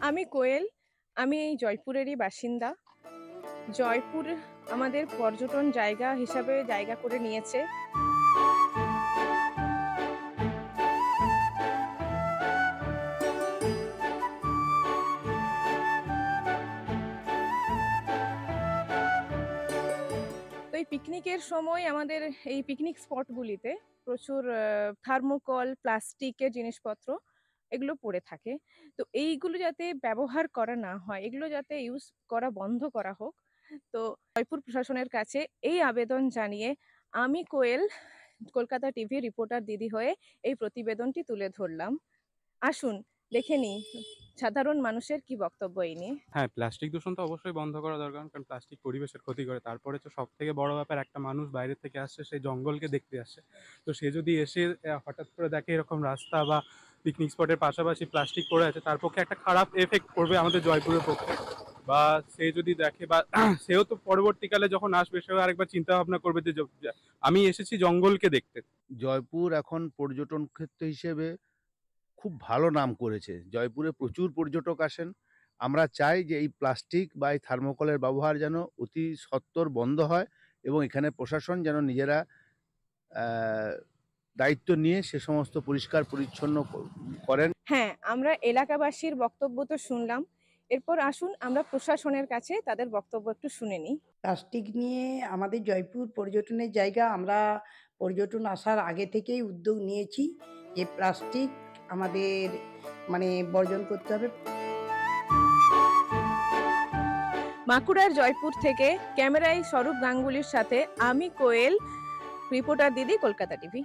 আমি কোয়েল, আমি এই জয়পুরেরই বাসিন্দা। জয়পুর আমাদের পর্যটন জায়গা হিসাবে জায়গা করে নিয়েছে। তো এই পিকনিকের সময় আমাদের এই পিকনিক স্পটগুলিতে প্রচুর থার্মোকল, প্লাস্টিকের জিনিসপত্র এগুলো পড়ে থাকে। তো এইগুলো যাতে ব্যবহার করা না হয়, এগুলো যাতে ইউজ করা বন্ধ করা হোক। তো জয়পুর প্রশাসনের কাছে এই আবেদন জানিয়ে আমি কোয়েল, কলকাতা টিভি রিপোর্টার দিদি হয়ে এই প্রতিবেদনটি তুলে ধরলাম। আসুন দেখে নিই সাধারণ মানুষের কি বক্তব্য এই নিয়ে। হ্যাঁ, প্লাস্টিক দূষণ তো অবশ্যই বন্ধ করা দরকার। কারণ প্লাস্টিক পরিবেশের ক্ষতি করে। তারপরে তো সবথেকে বড় ব্যাপার, একটা মানুষ বাইরে থেকে আসছে, সে জঙ্গলকে দেখতে আসছে। তো সে যদি এসে হঠাৎ করে দেখে এরকম রাস্তা বা পিকনিক স্পটের পাশাপাশি প্লাস্টিক পড়ে আছে, তার পক্ষে একটা খারাপ এফেক্ট পড়বে আমাদের জয়পুরের পক্ষে। বা সে যদি দেখে বা সেও তো পরবর্তীকালে যখন আসবে, সেও আরেকবার চিন্তা ভাবনা করবে যে আমি এসেছি জঙ্গলকে দেখতে। জয়পুর এখন পর্যটন ক্ষেত্র হিসেবে খুব ভালো নাম করেছে। জয়পুরে প্রচুর পর্যটক আসেন। আমরা চাই যে এই প্লাস্টিক বা এই থার্মোকলের ব্যবহার যেন অতি সত্বর বন্ধ হয় এবং এখানে প্রশাসন যেন নিজেরা দায়িত্ব নিয়ে সে সমস্ত পরিষ্কার পরিচ্ছন্ন করেন। হ্যাঁ, আমরা এলাকাবাসীর বক্তব্য তো শুনলাম। এরপর আসুন আমরা প্রশাসনের কাছে তাদের বক্তব্য একটু শুনে নিই। প্লাস্টিক নিয়ে আমাদের জয়পুর পর্যটনের জায়গা। আমরা পর্যটন আসার আগে থেকেই উদ্যোগ নিয়েছি যে প্লাস্টিক আমাদের বর্জন করতে হবে। বাঁকুড়ার জয়পুর থেকে ক্যামেরায় স্বরূপ গাঙ্গুলির সাথে আমি কোয়েল, রিপোর্টার দিদি, কলকাতা টিভি।